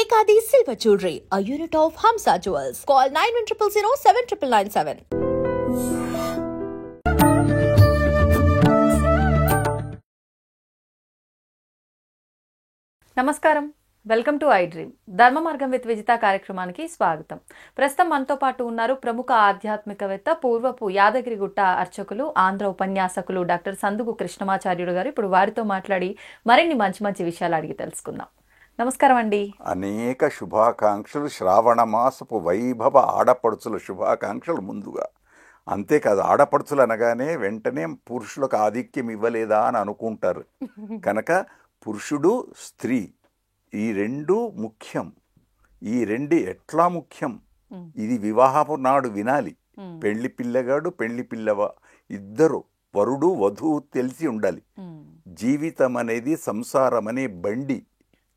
Ekadi Silver Jewelry, a unit of Hamsa Jewels. Call 9100 నమస్కారం, welcome to I dream. ధర్మ మార్గం with Vijitha కార్యక్రమానికి స్వాగతం. ప్రస్తుతం మనతో పాటు ఉన్నారు ప్రముఖ ఆధ్యాత్మికవేత్త, పూర్వపు యాదగిరిగుట్ట అర్చకులు, ఆంధ్ర ఉపన్యాసకులు డాక్టర్ సందుగు కృష్ణమాచార్యుడు గారు. ఇప్పుడు వారితో మాట్లాడి మరిన్ని మంచి మంచి విషయాలు అడిగి తెలుసుకుందాం. నమస్కారం అండి. అనేక శుభాకాంక్షలు, శ్రావణ మాసపు వైభవ ఆడపడుచుల శుభాకాంక్షలు ముందుగా. అంతేకాదు, ఆడపడుచులు అనగానే వెంటనే పురుషులకు ఆధిక్యం ఇవ్వలేదా అని అనుకుంటారు. కనుక పురుషుడు, స్త్రీ ఈ రెండు ముఖ్యం. ఈ రెండు ఎట్లా ముఖ్యం, ఇది వివాహపు నాడు వినాలి. పెళ్లి పిల్లగాడు, పెళ్లి పిల్లవ ఇద్దరు, వరుడు వధువు తెలిసి ఉండాలి. జీవితం అనేది సంసారం అనే బండి.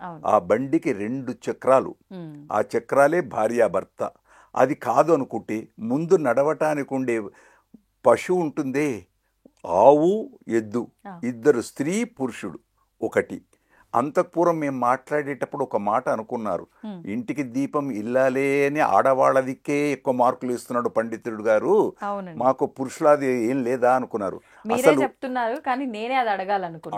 ఆ బండికి రెండు చక్రాలు, ఆ చక్రాలే భార్యాభర్త. అది కాదు అనుకుంటే ముందు నడవటానికి ఉండే పశువు ఉంటుందే, ఆవు ఎద్దు, ఇద్దరు స్త్రీ పురుషుడు ఒకటి. అంతఃపురం మేము మాట్లాడేటప్పుడు ఒక మాట అనుకున్నారు, ఇంటికి దీపం ఇల్లాలే అని ఆడవాళ్ళదికే ఎక్కువ మార్కులు ఇస్తున్నాడు పండితుడు గారు, మాకు పురుషులది ఏం లేదా అనుకున్నారు. అసలు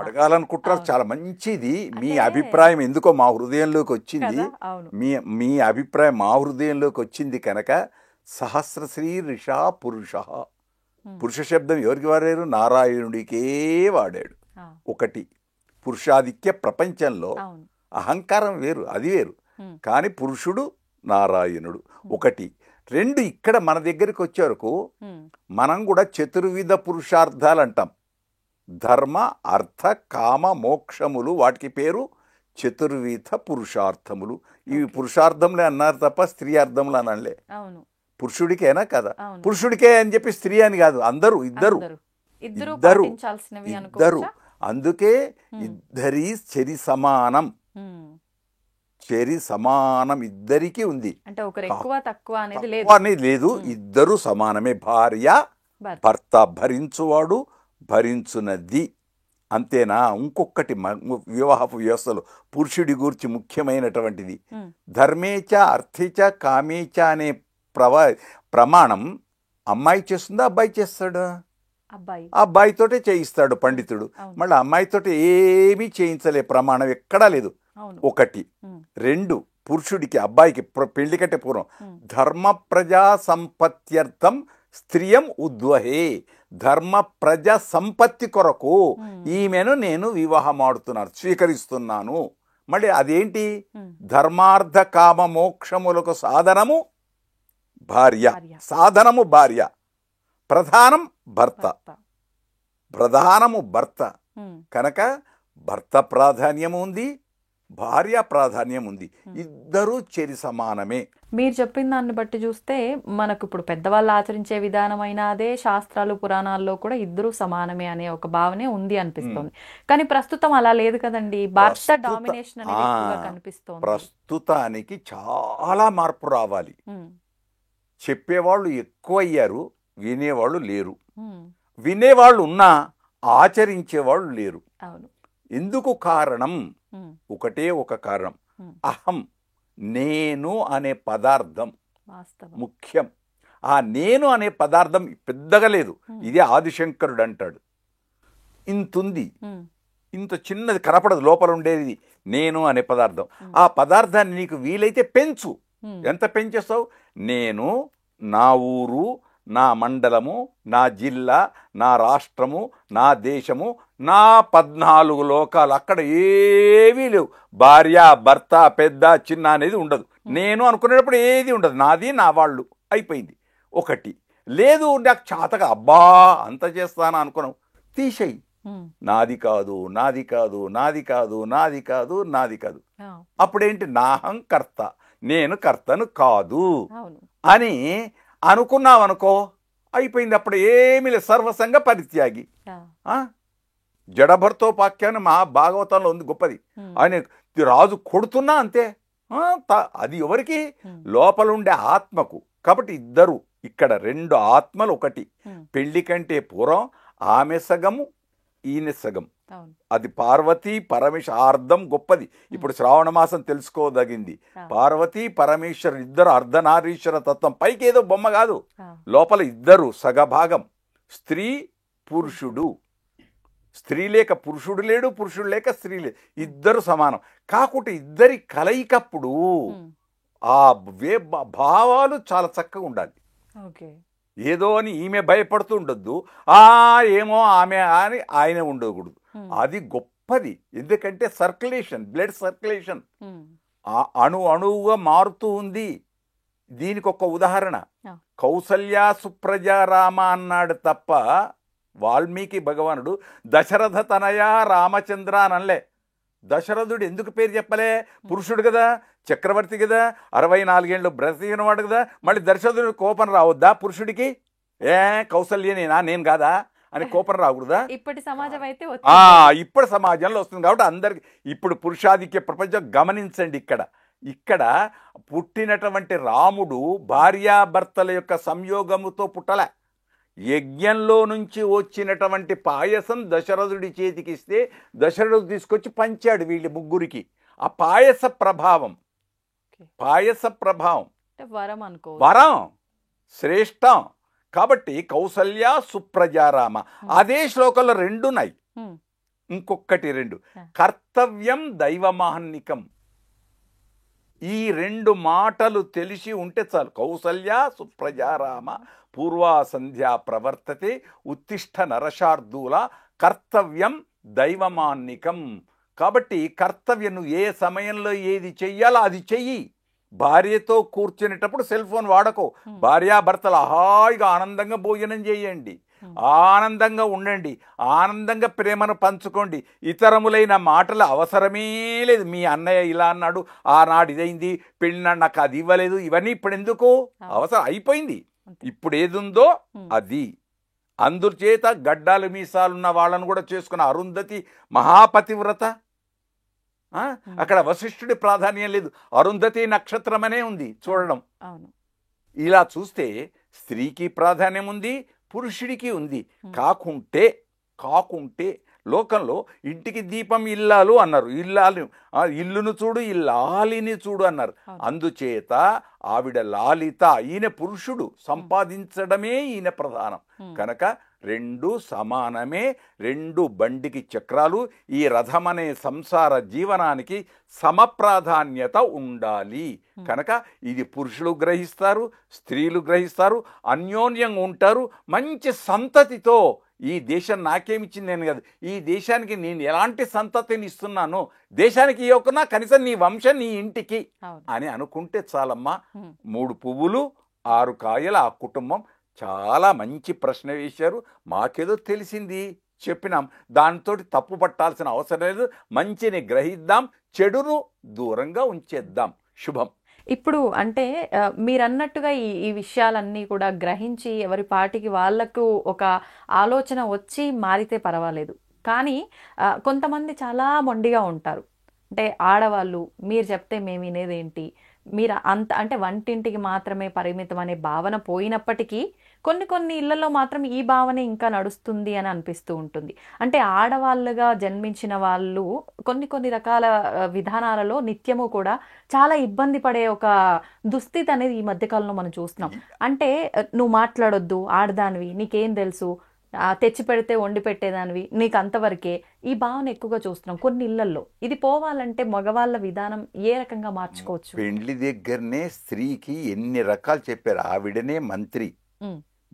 అడగాలనుకుంటారు. చాలా మంచిది మీ అభిప్రాయం. ఎందుకో మా హృదయంలోకి వచ్చింది, మీ అభిప్రాయం మా హృదయంలోకి వచ్చింది. కనుక సహస్రశ్రీర్ష పురుష, పురుష శబ్దం ఎవరికి వాడారు? నారాయణుడికే వాడాడు. ఒకటి, పురుషాధిక్య ప్రపంచంలో అహంకారం వేరు, అది వేరు. కానీ పురుషుడు నారాయణుడు ఒకటి. రెండు, ఇక్కడ మన దగ్గరికి వచ్చే వరకు మనం కూడా చతుర్విధ పురుషార్థాలు అంటాం. ధర్మ, అర్థ, కామ, మోక్షములు, వాటికి పేరు చతుర్విధ పురుషార్థములు. ఇవి పురుషార్థంలే అన్నారు తప్ప స్త్రీ అర్థములు అనలే. పురుషుడికేనా కదా, పురుషుడికే అని చెప్పి స్త్రీ అని కాదు, అందరూ ఇద్దరు ఇద్దరు ఇద్దరు. అందుకే ఇద్దరి చెరి సమానం, చెరి సమానం ఇద్దరికి ఉంది, అనేది లేదు. ఇద్దరు సమానమే. భార్య భర్త, భరించువాడు భరించునది. అంతేనా? ఇంకొకటి వివాహపు వ్యవస్థలో పురుషుడి గురించి ముఖ్యమైనటువంటిది, ధర్మేచ అర్థేచ కామేచ అనే ప్రమాణం అమ్మాయి చేస్తుందా, అబ్బాయి చేస్తాడా? అబ్బాయితోటే చేయిస్తాడు పండితుడు. మళ్ళీ అమ్మాయితోటి ఏమీ చేయించలే, ప్రమాణం ఎక్కడా లేదు. ఒకటి. రెండు, పురుషుడికి అబ్బాయికి పెళ్లి కంటే పూర్వం ధర్మ ప్రజా సంపత్త్యర్థం స్త్రియం ఉద్వహే, ధర్మ ప్రజ సంపత్తి కొరకు ఈమెను నేను వివాహం ఆడుతున్నాను, స్వీకరిస్తున్నాను. మళ్ళీ అదేంటి? ధర్మార్థ కామ మోక్షములకు సాధనము భార్య, సాధనము భార్య, ప్రధానం భర్త, ప్రధానము భర్త. కనుక భర్త ప్రాధాన్యం ఉంది, భార్య ప్రాధాన్యం ఉంది. ఇద్దరూ చెరి సమానమే. మీరు చెప్పిన దాన్ని బట్టి చూస్తే మనకు ఇప్పుడు పెద్దవాళ్ళు ఆచరించే విధానమైన అదే, శాస్త్రాలు పురాణాల్లో కూడా ఇద్దరు సమానమే అనే ఒక భావనే ఉంది అనిపిస్తుంది. కానీ ప్రస్తుతం అలా లేదు కదండి, భర్త డామినేషన్ అనేది ఎక్కువగా కనిపిస్తోంది. ప్రస్తుతానికి చాలా మార్పు రావాలి. చెప్పేవాళ్ళు ఎక్కువ అయ్యారు, వినేవాళ్ళు లేరు. వినేవాళ్ళు ఉన్నా ఆచరించేవాళ్ళు లేరు. ఎందుకు కారణం? ఒకటే ఒక కారణం, అహం, నేను అనే పదార్థం ముఖ్యం. ఆ నేను అనే పదార్థం పెద్దగా లేదు. ఇదే ఆదిశంకరుడు అంటాడు, ఇంతుంది, ఇంత చిన్నది కనపడదు, లోపల ఉండేది నేను అనే పదార్థం. ఆ పదార్థాన్ని నీకు వీలైతే పెంచు. ఎంత పెంచేస్తావు? నేను, నా ఊరు, నా మండలము, నా జిల్లా, నా రాష్ట్రము, నా దేశము, నా 14 లోకాలు, అక్కడ ఏవీ లేవు. భార్య, భర్త, పెద్ద చిన్న అనేది ఉండదు. నేను అనుకునేటప్పుడు ఏది ఉండదు, నాది నా వాళ్ళు, అయిపోయింది. ఒకటి. లేదు, నాకు చాతగా అబ్బా అంత చేస్తాను అనుకున్నావు, తీసేయి. నాది కాదు, నాది కాదు, నాది కాదు, నాది కాదు, నాది కాదు. అప్పుడేంటి? నాహం కర్త, నేను కర్తను కాదు అని అనుకున్నావనుకో, అయిపోయింది. అప్పుడు ఏమీ లేదు, సర్వసంగ పరిత్యాగి. జడభర్తోపాఖ్యానం మా భాగవతంలో ఉంది, గొప్పది. ఆయన రాజు కొడుతున్నా అంతే. అది ఎవరికి? లోపలుండే ఆత్మకు. కాబట్టి ఇద్దరు, ఇక్కడ రెండు ఆత్మలు ఒకటి. పెళ్లి కంటే పూర్వం ఆమె సగము, ఈయన సగం. అవును. అది పార్వతీ పరమేశ్వర అర్థం గొప్పది. ఇప్పుడు శ్రావణ మాసం తెలుసుకోదగింది. పార్వతీ పరమేశ్వరు ఇద్దరు అర్ధనారీశ్వర తత్వం. పైకి ఏదో బొమ్మ కాదు, లోపల ఇద్దరు సగభాగం. స్త్రీ పురుషుడు, స్త్రీ లేక పురుషుడు లేడు, పురుషుడు లేక స్త్రీ లేదు, ఇద్దరు సమానం. కాకుంటే ఇద్దరి కలయికప్పుడు ఆ భావాలు చాలా చక్కగా ఉండాలి. ఏదో అని ఈమె భయపడుతూ ఉండొద్దు, ఏమో ఆమె అని ఆయన ఉండకూడదు. అది గొప్పది. ఎందుకంటే సర్క్యులేషన్, బ్లడ్ సర్క్యులేషన్ అణువుగా మారుతూ ఉంది. దీనికి ఒక ఉదాహరణ, కౌసల్య సుప్రజారామ అన్నాడు తప్ప వాల్మీకి భగవానుడు దశరథ తనయ రామచంద్ర అనలే. దశరథుడు ఎందుకు పేరు చెప్పలే? పురుషుడు కదా, చక్రవర్తి కదా, 64 ఏళ్ళు బ్రతికిన వాడు కదా. మళ్ళీ దశరథుడు కోపం రావద్దా పురుషుడికి? కౌసల్యనేనా, నేను కాదా అని కోపం రాకూడదా? ఇప్పటి సమాజం అయితే ఇప్పుడు సమాజంలో వస్తుంది కాబట్టి అందరికి. ఇప్పుడు పురుషాధిక్య ప్రపంచం గమనించండి. ఇక్కడ పుట్టినటువంటి రాముడు భార్యాభర్తల యొక్క సంయోగముతో పుట్టలే. యజ్ఞంలో నుంచి వచ్చినటువంటి పాయసం దశరథుడి చేతికిస్తే దశరథుడు తీసుకొచ్చి పంచాడు వీళ్ళ ముగ్గురికి. ఆ పాయస ప్రభావం వరం శ్రేష్టం. కాబట్టి కౌసల్య సుప్రజారామ అదే శ్లోకంలో 2 ఉన్నాయి. ఇంకొకటి 2 కర్తవ్యం దైవమాహన్నికం. ఈ 2 మాటలు తెలిసి ఉంటే చాలు. కౌసల్య సుప్రజారామ పూర్వా సంధ్యా ప్రవర్తతే ఉత్తిష్ట నరశార్దూల కర్తవ్యం దైవమాన్నికం. కాబట్టి కర్తవ్యం, నువ్వు ఏ సమయంలో ఏది చెయ్యాలో అది చెయ్యి. భార్యతో కూర్చునేటప్పుడు సెల్ ఫోన్ వాడకో. భార్యాభర్తలు హాయిగా ఆనందంగా భోజనం చేయండి, ఆనందంగా ఉండండి, ఆనందంగా ప్రేమను పంచుకోండి. ఇతరములైన మాటలు అవసరమే లేదు. మీ అన్నయ్య ఇలా అన్నాడు, ఆనాడు ఇదైంది, పెళ్ళినాడు నాకు అది ఇవ్వలేదు, ఇవన్నీ ఇప్పుడు ఎందుకు అవసరం? అయిపోయింది. ఇప్పుడు ఏదుందో అది. అందుచేత గడ్డాలు మీసాలున్న వాళ్ళను కూడా చేసుకున్న అరుంధతి మహాపతివ్రత. అక్కడ వశిష్ఠుడి ప్రాధాన్యం లేదు, అరుంధతి నక్షత్రం అనే ఉంది చూడడం. ఇలా చూస్తే స్త్రీకి ప్రాధాన్యం ఉంది, పురుషుడికి ఉంది. కాకుంటే లోకంలో ఇంటికి దీపం ఇల్లాలు అన్నారు. ఇల్లును చూడు, ఇల్లాలిని చూడు అన్నారు. అందుచేత ఆవిడ లాలిత, ఈయన పురుషుడు, సంపాదించడమే ఈయన ప్రధానం. కనుక 2 సమానమే, 2 బండికి చక్రాలు. ఈ రథమనే సంసార జీవనానికి సమప్రాధాన్యత ఉండాలి. కనుక ఇది పురుషులు గ్రహిస్తారు, స్త్రీలు గ్రహిస్తారు, అన్యోన్యంగా ఉంటారు. మంచి సంతతితో ఈ దేశం నాకేమిచ్చింది నేను కదా, ఈ దేశానికి నేను ఎలాంటి సంతతిని ఇస్తున్నాను, దేశానికి ఇవ్వకున్నా కనీసం నీ వంశం నీ ఇంటికి అని అనుకుంటే చాలమ్మా. 3 పువ్వులు 6 కాయల ఆ కుటుంబం. చాలా మంచి ప్రశ్న వేశారు. మాకేదో తెలిసింది చెప్పినాం, దాంతో తప్పు పట్టాల్సిన అవసరం లేదు. మంచిని గ్రహిద్దాం, చెడును దూరంగా ఉంచేద్దాం. శుభం. ఇప్పుడు అంటే మీరన్నట్టుగా ఈ విషయాలన్నీ కూడా గ్రహించి ఎవరి పాటికి వాళ్లకు ఒక ఆలోచన వచ్చి మారితే పర్వాలేదు. కానీ కొంతమంది చాలా మొండిగా ఉంటారు. అంటే ఆడవాళ్ళు మీరు చెప్తే మేము వినేదేంటి, మీరు అంటే వంటింటికి మాత్రమే పరిమితం అనే భావన పోయినప్పటికీ కొన్ని ఇళ్లలో మాత్రం ఈ భావన ఇంకా నడుస్తుంది అని అనిపిస్తూ ఉంటుంది. అంటే ఆడవాళ్ళుగా జన్మించిన వాళ్ళు కొన్ని రకాల విధానాలలో నిత్యము కూడా చాలా ఇబ్బంది పడే ఒక దుస్థితి అనేది ఈ మధ్యకాలంలో మనం చూస్తున్నాం. అంటే నువ్వు మాట్లాడొద్దు, ఆడదానివి, నీకేం తెలుసు, తెచ్చి పెడితే వండి పెట్టేదానివి, నీకు అంతవరకే, ఈ భావన ఎక్కువగా చూస్తున్నాం కొన్ని ఇళ్లలో. ఇది పోవాలంటే మగవాళ్ళ విధానం ఏ రకంగా మార్చుకోవచ్చు? పెండ్లి దగ్గరనే స్త్రీకి ఎన్ని రకాలు చెప్పారు. ఆవిడనే మంత్రి,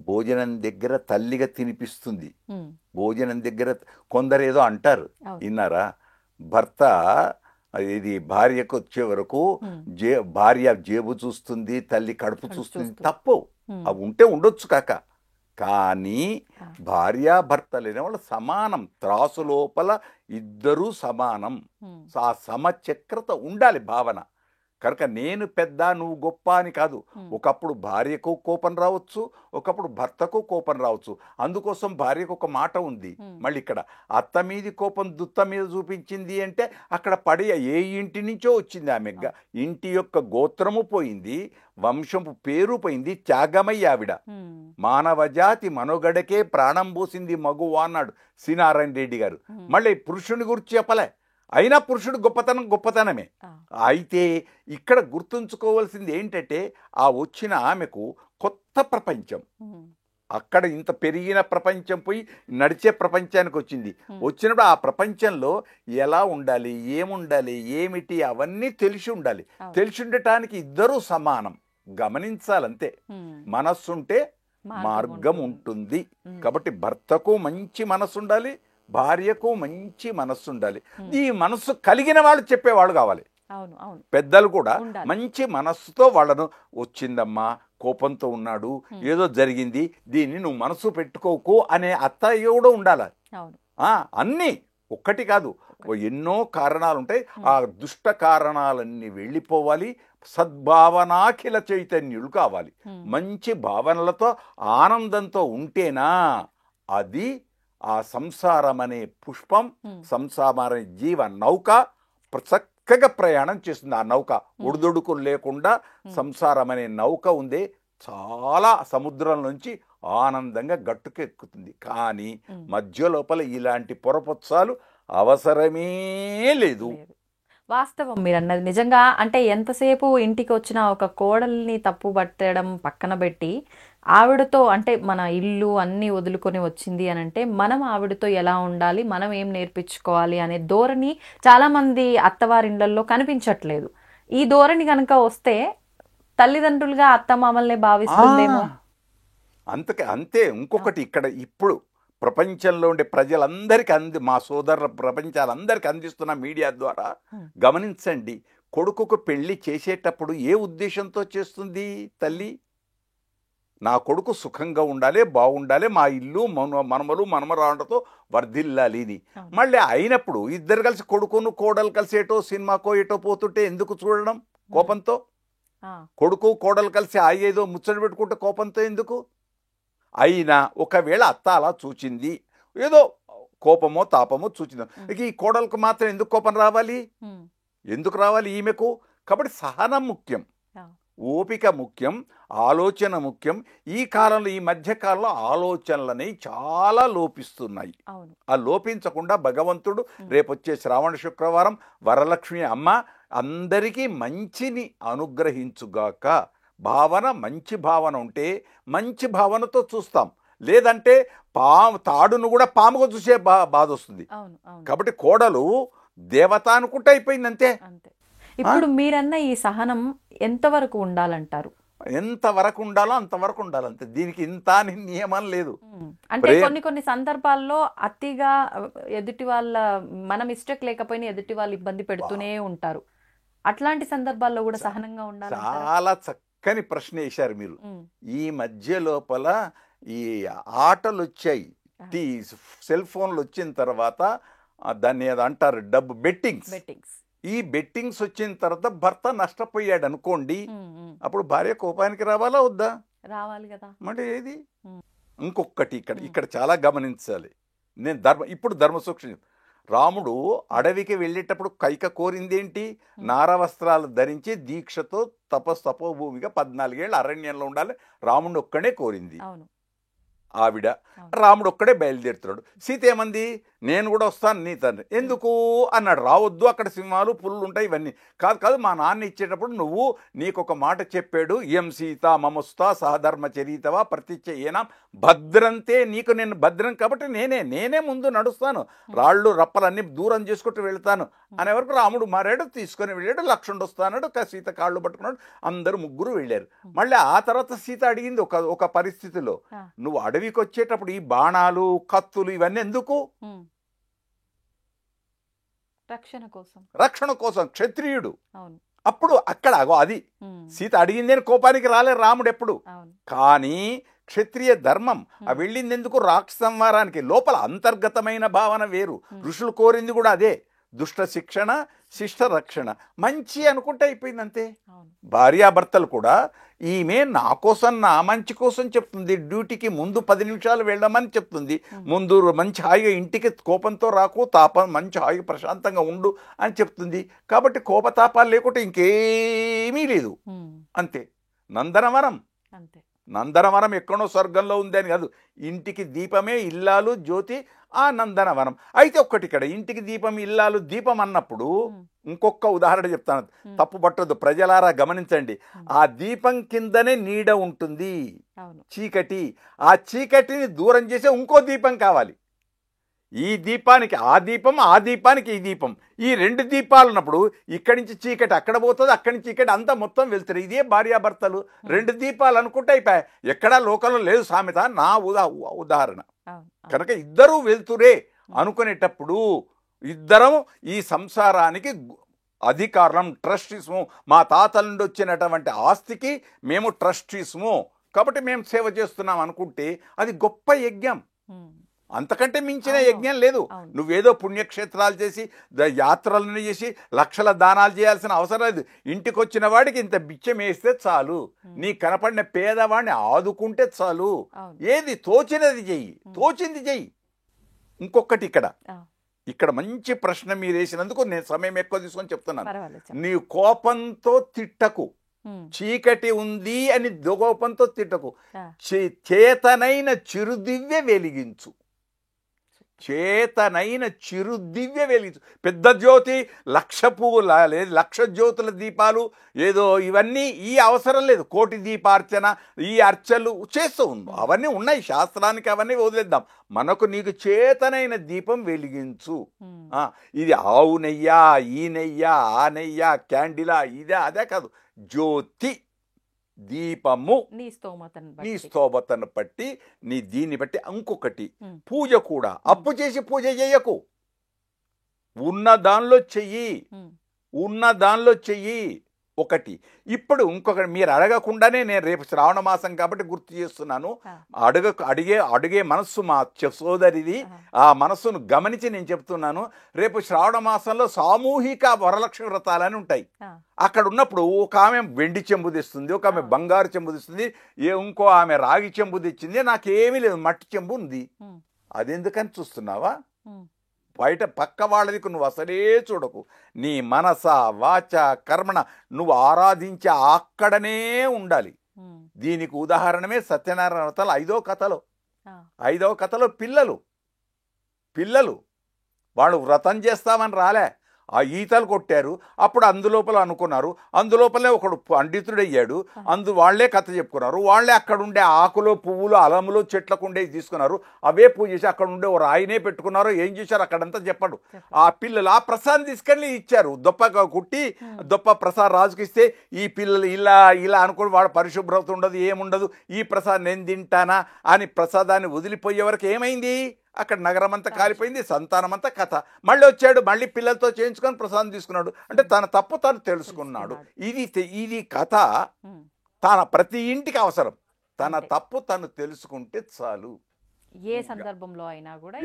భోజనం దగ్గర తల్లిగా తినిపిస్తుంది, భోజనం దగ్గర కొందరు ఏదో అంటారు విన్నారా, భర్త ఇది భార్యకు వచ్చే వరకు భార్య జేబు చూస్తుంది, తల్లి కడుపు చూస్తుంది. తప్పు, అవి ఉంటే ఉండొచ్చు కాక. కానీ భార్యాభర్తలైన వాళ్ళు సమానం, త్రాసు లోపల ఇద్దరూ సమానం. ఆ సమచక్రత ఉండాలి భావన. కనుక నేను పెద్ద నువ్వు గొప్ప అని కాదు. ఒకప్పుడు భార్యకు కోపం రావచ్చు, ఒకప్పుడు భర్తకు కోపం రావచ్చు. అందుకోసం భార్యకు ఒక మాట ఉంది. మళ్ళీ ఇక్కడ అత్త మీది కోపం దుత్త మీద చూపించింది అంటే అక్కడ పడి ఏ ఇంటి నుంచో వచ్చింది ఆమె. ఇంటి యొక్క గోత్రము పోయింది, వంశము పేరు పోయింది, త్యాగమయ్య ఆవిడ. మానవజాతి మనుగడకే ప్రాణం పోసింది మగువ అన్నాడు సి నారాయణ రెడ్డి గారు. మళ్ళీ పురుషుని గురించి చెప్పలే, అయినా పురుషుడు గొప్పతనమే. అయితే ఇక్కడ గుర్తుంచుకోవాల్సింది ఏంటంటే ఆ వచ్చిన ఆమెకు కొత్త ప్రపంచం. అక్కడ ఇంత పెరిగిన ప్రపంచం పోయి నడిచే ప్రపంచానికి వచ్చింది. వచ్చినప్పుడు ఆ ప్రపంచంలో ఎలా ఉండాలి, ఏముండాలి, ఏమిటి అవన్నీ తెలిసి ఉండాలి. తెలిసి ఉండటానికి ఇద్దరూ సమానం, గమనించాలంతే. మనస్సుంటే మార్గం ఉంటుంది. కాబట్టి భర్తకు మంచి మనస్సు ఉండాలి, భార్యకు మంచి మనస్సు ఉండాలి. ఈ మనస్సు కలిగిన వాళ్ళు చెప్పేవాళ్ళు కావాలి. పెద్దలు కూడా మంచి మనస్సుతో వాళ్ళను వచ్చిందమ్మా, కోపంతో ఉన్నాడు, ఏదో జరిగింది, దీన్ని నువ్వు మనసు పెట్టుకోకు అనే అత్తయ్య కూడా ఉండాలి. అన్నీ ఒక్కటి కాదు, ఎన్నో కారణాలు ఉంటాయి. ఆ దుష్ట కారణాలన్నీ వెళ్ళిపోవాలి. సద్భావనాఖిల చైతన్యులు కావాలి. మంచి భావనలతో ఆనందంతో ఉంటేనా అది ఆ సంసారం అనే పుష్పం, సంసారం అనే జీవ నౌక చక్కగా ప్రయాణం చేస్తుంది. ఆ నౌక ఒడిదొడుకులు లేకుండా సంసారం అనే నౌక ఉందే చాలా సముద్రం నుంచి ఆనందంగా గట్టుకెక్కుతుంది. కానీ మధ్య లోపల ఇలాంటి పొరపొత్సాలు అవసరమే లేదు. వాస్తవం మీరు అన్నది నిజంగా. అంటే ఎంతసేపు ఇంటికి వచ్చిన ఒక కోడల్ని తప్పు పట్టడం పక్కన పెట్టి ఆవిడతో, అంటే మన ఇల్లు అన్నీ వదులుకొని వచ్చింది అని అంటే మనం ఆవిడతో ఎలా ఉండాలి, మనం ఏం నేర్పించుకోవాలి అనే ధోరణి చాలామంది అత్తవారిండ్లలో కనిపించట్లేదు. ఈ ధోరణి కనుక వస్తే తల్లిదండ్రులుగా అత్త మామల్ని భావిస్తుందేమో. అంతే. ఇంకొకటి ఇక్కడ ఇప్పుడు ప్రపంచంలో ఉండే ప్రజలందరికీ మా సోదరుల ప్రపంచాలందరికీ అందిస్తున్న మీడియా ద్వారా గమనించండి. కొడుకుకు పెళ్లి చేసేటప్పుడు ఏ ఉద్దేశంతో చేస్తుంది తల్లి? నా కొడుకు సుఖంగా ఉండాలి, బాగుండాలి, మా ఇల్లు మనమలు మనమరాళ్ళతో వర్ధిల్లాలి ఇది. మళ్ళీ అయినప్పుడు ఇద్దరు కలిసి కొడుకును కోడలు కలిసి ఏటో సినిమాకో ఏటో పోతుంటే ఎందుకు చూడడం కోపంతో? కొడుకు కోడలు కలిసి ఏదో ముచ్చట పెట్టుకుంటే కోపంతో ఎందుకు? అయినా ఒకవేళ అత్త అలా చూచింది, ఏదో కోపమో తాపమో చూచింది, ఈ కోడలకు మాత్రం ఎందుకు కోపం రావాలి? ఎందుకు రావాలి ఈమెకు? కాబట్టి సహనం ముఖ్యం, ఓపిక ముఖ్యం, ఆలోచన ముఖ్యం. ఈ కాలంలో ఈ మధ్య కాలంలో ఆలోచనలని చాలా లోపిస్తున్నాయి. ఆ లోపించకుండా భగవంతుడు రేపొచ్చే శ్రావణ శుక్రవారం వరలక్ష్మి అమ్మ అందరికీ మంచిని అనుగ్రహించుగాక. భావన మంచి భావన ఉంటే మంచి భావనతో చూస్తాం, లేదంటే తాడును కూడా పాముగా చూసే బాధ వస్తుంది. కాబట్టి కోడలు దేవత అనుకుంటే అయిపోయింది, అంతే. ఇప్పుడు మీరన్న ఈ సహనం ఎంతవరకు ఉండాలంటారు? ఎంతవరకు ఉండాలో అంతవరకు ఉండాలంతే. దీనికి ఇంత అని నియమం లేదు. అంటే కొన్ని సందర్భాల్లో అతిగా ఎదుటి వాళ్ళ మన మిస్టేక్ లేకపోయినా ఎదుటి వాళ్ళు ఇబ్బంది పెడుతూనే ఉంటారు. అట్లాంటి సందర్భాల్లో కూడా సహనంగా ఉండాలి. చాలా చక్కని ప్రశ్న వేశారు మీరు. ఈ మధ్య లోపల ఈ ఆటలు వచ్చాయి, సెల్ ఫోన్లు వచ్చిన తర్వాత దాన్ని ఏదో అంటారు డబ్బు బెట్టింగ్స్. ఈ బెట్టింగ్స్ వచ్చిన తర్వాత భర్త నష్టపోయాడు అనుకోండి, అప్పుడు భార్య కోపానికి రావాలా వద్దా? రావాలి కదా. మరి ఏది ఇంకొకటి ఇక్కడ చాలా గమనించాలి. నేను ఇప్పుడు ధర్మ సూక్ష్మ. రాముడు అడవికి వెళ్ళేటప్పుడు కైక కోరిందేంటి? నారవస్త్రాలు ధరించి దీక్షతో తపోభూమిగా 14 ఏళ్ళు అరణ్యంలో ఉండాలి. రాముడు ఒక్కడే కోరింది ఆవిడ. రాముడు ఒక్కడే బయలుదేరుతున్నాడు. సీత ఏమంది? నేను కూడా వస్తాను నీ తండ్రి. ఎందుకు అన్నాడు. రావద్దు, అక్కడ సింహాలు పుల్లు ఉంటాయి, ఇవన్నీ కాదు మా నాన్న ఇచ్చేటప్పుడు నువ్వు నీకొక మాట చెప్పాడు, ఇయం సీత మమస్తా సహధర్మ చరితవా ప్రతిచ్ఛయేనా భద్రంతే. నీకు నేను భద్రం కాబట్టి నేనే ముందు నడుస్తాను, రాళ్ళు రప్పలన్నీ దూరం చేసుకుంటూ వెళ్తాను అనే వరకు రాముడు మారాడు, తీసుకొని వెళ్ళాడు. లక్ష్మణుడు వస్తాడు, సీత కాళ్ళు పట్టుకున్నాడు, అందరూ ముగ్గురు వెళ్ళారు. మళ్ళీ ఆ తర్వాత సీత అడిగింది ఒక పరిస్థితిలో, నువ్వు అడవికి వచ్చేటప్పుడు ఈ బాణాలు కత్తులు ఇవన్నీ ఎందుకు? రక్షణ కోసం, క్షత్రియుడు. అప్పుడు అక్కడ అది సీత అడిగింది అని కోపానికి రాలేదు రాముడు ఎప్పుడు. కానీ క్షత్రియ ధర్మం వెళ్ళింది ఎందుకు? రాక్ష సంహారానికి. లోపల అంతర్గతమైన భావన వేరు. ఋషులు కోరింది కూడా అదే. దుష్ట శిక్షణ శిష్ట రక్షణ, మంచి అనుకుంటే అయిపోయింది అంతే. అవును. భార్యాభర్తలు కూడా ఈమె నా కోసం నా మంచి కోసం చెప్తుంది, డ్యూటీకి ముందు 10 నిమిషాలు వెళ్ళమని చెప్తుంది, ముందు మంచి హాయిగా ఇంటికి కోపంతో రాకు, తాపం మంచి హాయిగా ప్రశాంతంగా ఉండు అని చెప్తుంది. కాబట్టి కోపతాపాలు లేకుంటే ఇంకేమీ లేదు, అంతే. నందనవనం, అంతే. నందనవనం ఎక్కడో స్వర్గంలో ఉంది అని కాదు, ఇంటికి దీపమే ఇల్లాలు జ్యోతి ఆ నందనవనం. అయితే ఒక్కటి, ఇక్కడ ఇంటికి దీపం ఇల్లాలు దీపం అన్నప్పుడు ఇంకొక ఉదాహరణ చెప్తాను, తప్పు పట్టదు ప్రజలారా, గమనించండి. ఆ దీపం కిందనే నీడ ఉంటుంది, చీకటి. ఆ చీకటిని దూరం చేసే ఇంకో దీపం కావాలి. ఈ దీపానికి ఆ దీపం, ఆ దీపానికి ఈ దీపం, ఈ 2 దీపాలు ఉన్నప్పుడు ఇక్కడి నుంచి చీకటి అక్కడ పోతుంది, అక్కడి నుంచి చీకటి అంతా మొత్తం వెళ్తారు. ఇదే భార్యాభర్తలు 2 దీపాలు అనుకుంటే అయిపోయాయి. ఎక్కడా లోకంలో లేదు సామెత, నా ఉదాహరణ. కనుక ఇద్దరూ వెళ్తురే అనుకునేటప్పుడు ఇద్దరం ఈ సంసారానికి అధికారం, ట్రస్టీస్ము. మా తాతల నుండి వచ్చినటువంటి ఆస్తికి మేము ట్రస్టీస్ము, కాబట్టి మేము సేవ చేస్తున్నాం అనుకుంటే అది గొప్ప యజ్ఞం. అంతకంటే మించిన యజ్ఞం లేదు. నువ్వేదో పుణ్యక్షేత్రాలు చేసి యాత్రలను చేసి లక్షల దానాలు చేయాల్సిన అవసరం లేదు. ఇంటికి వచ్చిన వాడికి ఇంత బిచ్చం వేస్తే చాలు, నీ కనపడిన పేదవాడిని ఆదుకుంటే చాలు. ఏది తోచినది చెయ్యి, తోచింది చెయ్యి. ఇంకొకటి ఇక్కడ మంచి ప్రశ్న మీరు వేసినందుకు నేను సమయం ఎక్కువ తీసుకొని చెప్తున్నాను. నీ కోపంతో తిట్టకు, చీకటి ఉంది అని కోపంతో తిట్టకు, చేతనైన చిరుదివ్య వెలిగించు. చేతనైన చిరుదివ్య వెలిగించు. పెద్ద జ్యోతి, 1,00,000 పువ్వుల లేదు, 1,00,000 జ్యోతుల దీపాలు ఏదో ఇవన్నీ ఈ అవసరం లేదు. 1,00,000 దీపార్చన ఈ అర్చలు చేస్తూ ఉంది, అవన్నీ ఉన్నాయి శాస్త్రానికి, అవన్నీ వదిలేద్దాం. మనకు నీకు చేతనైన దీపం వెలిగించు. ఇది ఆవు నెయ్యా, ఈ నెయ్యా, ఆ నెయ్యా, క్యాండిలా, ఇదే అదే కాదు, జ్యోతి దీపము. నీ స్తోమతను బట్టి, నీ దీన్ని బట్టి. ఇంకొకటి, పూజ కూడా అప్పు చేసి పూజ చేయకు, ఉన్న దానిలో చెయ్యి, ఉన్న దానిలో చెయ్యి. ఒకటి. ఇప్పుడు ఇంకొకటి మీరు అడగకుండానే నేను రేపు శ్రావణ మాసం కాబట్టి గుర్తు చేస్తున్నాను. అడిగే మనస్సు మా సోదరిది, ఆ మనస్సును గమనించి నేను చెప్తున్నాను. రేపు శ్రావణ మాసంలో సామూహిక వరలక్ష్మి వ్రతాలని ఉంటాయి. అక్కడ ఉన్నప్పుడు ఒక ఆమె వెండి చెంబు తెస్తుంది, ఒక ఆమె బంగారు చెంబు తెస్తుంది, ఇంకో ఆమె రాగి చెంబు తెచ్చింది, నాకేమీ లేదు, మట్టి చెంబు ఉంది. అదెందుకని చూస్తున్నావా? బయట పక్క వాళ్ళదికి నువ్వు అసలే చూడకు. నీ మనస వాచ కర్మణ నువ్వు ఆరాధించే అక్కడనే ఉండాలి. దీనికి ఉదాహరణమే సత్యనారాయణ వ్రతాలు 5వ కథలో పిల్లలు వాళ్ళు వ్రతం చేస్తామని రాలే, ఆ ఈతలు కొట్టారు. అప్పుడు అందులోపల అనుకున్నారు, అందులోపలే ఒకడు పండితుడయ్యాడు, వాళ్లే కథ చెప్పుకున్నారు. వాళ్లే అక్కడ ఉండే ఆకులు పువ్వులు అలములు చెట్లకు ఉండేవి తీసుకున్నారు, అవే పూజ చేసి అక్కడ ఉండే ఓ రాయినే పెట్టుకున్నారు. ఏం చేశారు అక్కడంతా చెప్పడు. ఆ పిల్లలు ఆ ప్రసాదం తీసుకెళ్ళి ఇచ్చారు, దొప్ప కుట్టి దొప్ప ప్రసాదం రాజుకి ఇస్తే ఈ పిల్లలు ఇలా అనుకుని వాడు పరిశుభ్రత ఉండదు, ఏముండదు, ఈ ప్రసాదం నేను తింటానా అని ప్రసాదాన్ని వదిలిపోయే వరకు ఏమైంది, అక్కడ నగరం అంతా కాలిపోయింది, సంతానం అంతా కథ. మళ్ళీ వచ్చాడు, మళ్ళీ పిల్లలతో చేయించుకొని ప్రసాదం తీసుకున్నాడు. అంటే తన తప్పు తను తెలుసుకున్నాడు. ఇది కథ. తన ప్రతి ఇంటికి అవసరం, తన తప్పు తను తెలుసుకుంటే చాలు. ఏ సందర్భంలో అయినా కూడా,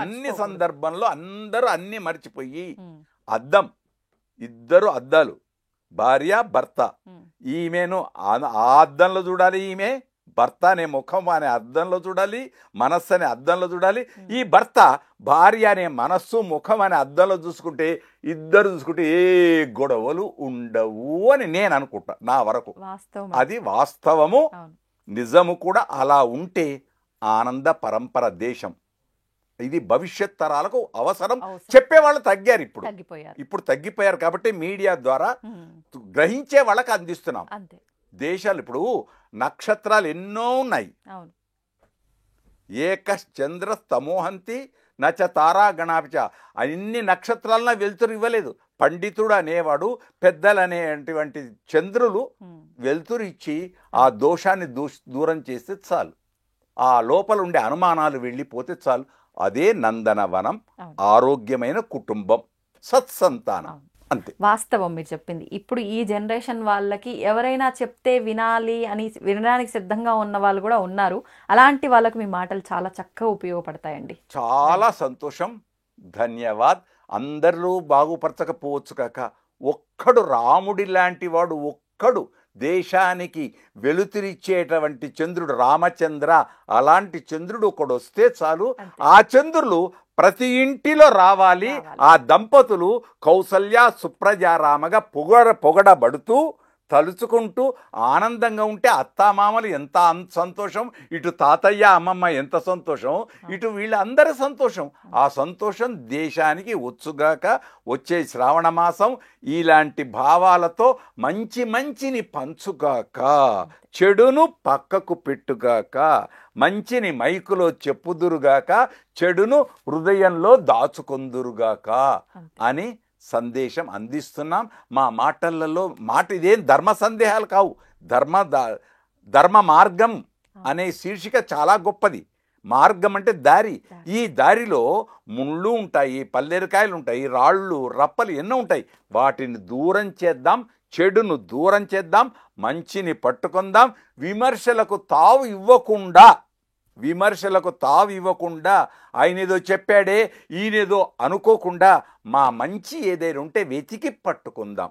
అన్ని సందర్భంలో అందరూ అన్ని మర్చిపోయి, ఇద్దరు అద్దాలు, భార్య భర్త, ఈమెను ఆ అద్దంలో చూడాలి, ఈమె భర్త అనే ముఖం అనే అద్దంలో చూడాలి, మనస్సు అనే అద్దంలో చూడాలి. ఈ భర్త భార్య అనే మనస్సు ముఖం అనే అద్దంలో చూసుకుంటే, ఇద్దరు చూసుకుంటే ఏ గొడవలు ఉండవు అని నేను అనుకుంటా. నా వరకు అది వాస్తవము, నిజము కూడా. అలా ఉంటే ఆనంద పరంపర దేశం. ఇది భవిష్యత్ తరాలకు అవసరం. చెప్పేవాళ్ళు తగ్గారు, ఇప్పుడు తగ్గిపోయారు. కాబట్టి మీడియా ద్వారా గ్రహించే వాళ్ళకి అందిస్తున్నాం. దేశాలు ఇప్పుడు నక్షత్రాలు ఎన్నో ఉన్నాయి. ఏకశ్చంద్ర స్తమోహంతి నచ తారా గణాపిచ. అన్ని నక్షత్రాలన వెలుతురు ఇవ్వలేదు. పండితుడు అనేవాడు, పెద్దలు అనేటువంటి చంద్రులు వెలుతురు ఇచ్చి ఆ దోషాన్ని దూరం చేస్తే చాలు, ఆ లోపల ఉండే అనుమానాలు వెళ్ళిపోతే చాలు. అదే నందనవనం, ఆరోగ్యమైన కుటుంబం, సత్సంతానం. అంతే వాస్తవం మీరు చెప్పింది. ఇప్పుడు ఈ జనరేషన్ వాళ్ళకి ఎవరైనా చెప్తే వినాలి అని వినడానికి సిద్ధంగా ఉన్న వాళ్ళు కూడా ఉన్నారు. అలాంటి వాళ్ళకు మీ మాటలు చాలా చక్కగా ఉపయోగపడతాయండి. చాలా సంతోషం, ధన్యవాద్. అందరూ బాగుపరచకపోవచ్చు కాక ఒక్కడు రాముడి లాంటి వాడు ఒక్కడు దేశానికి వెలుతురిచ్చేటువంటి చంద్రుడు రామచంద్ర, అలాంటి చంద్రుడు ఒకడు వస్తే చాలు. ఆ చంద్రులు ప్రతి ఇంటిలో రావాలి. ఆ దంపతులు కౌసల్య సుప్రజారామగా పొగడబడుతూ తలుచుకుంటూ ఆనందంగా ఉంటే అత్తామామలు ఎంత సంతోషం, ఇటు తాతయ్య అమ్మమ్మ ఎంత సంతోషం, ఇటు వీళ్ళందరి సంతోషం. ఆ సంతోషం దేశానికి వచ్చుగాక. వచ్చే శ్రావణ మాసం ఇలాంటి భావాలతో మంచిని పంచుగాక, చెడును పక్కకు పెట్టుగాక, మంచిని మైకులో చెప్పుదురుగాక, చెడును హృదయంలో దాచుకొందురుగాక అని సందేశం అందిస్తున్నాం. మా మాటలలో ఇదేం ధర్మ సందేహాలు కావు. ధర్మ మార్గం అనే శీర్షిక చాలా గొప్పది. మార్గం అంటే దారి. ఈ దారిలో ముళ్ళు ఉంటాయి, పల్లెరకాయలు ఉంటాయి, రాళ్ళు రప్పలు ఎన్నో ఉంటాయి. వాటిని దూరం చేద్దాం, చెడును దూరం చేద్దాం, మంచిని పట్టుకుందాం. విమర్శలకు తావు ఇవ్వకుండా ఆయనేదో చెప్పాడే ఈయనేదో అనుకోకుండా మా మంచి ఏదైనా ఉంటే వెతికి పట్టుకుందాం,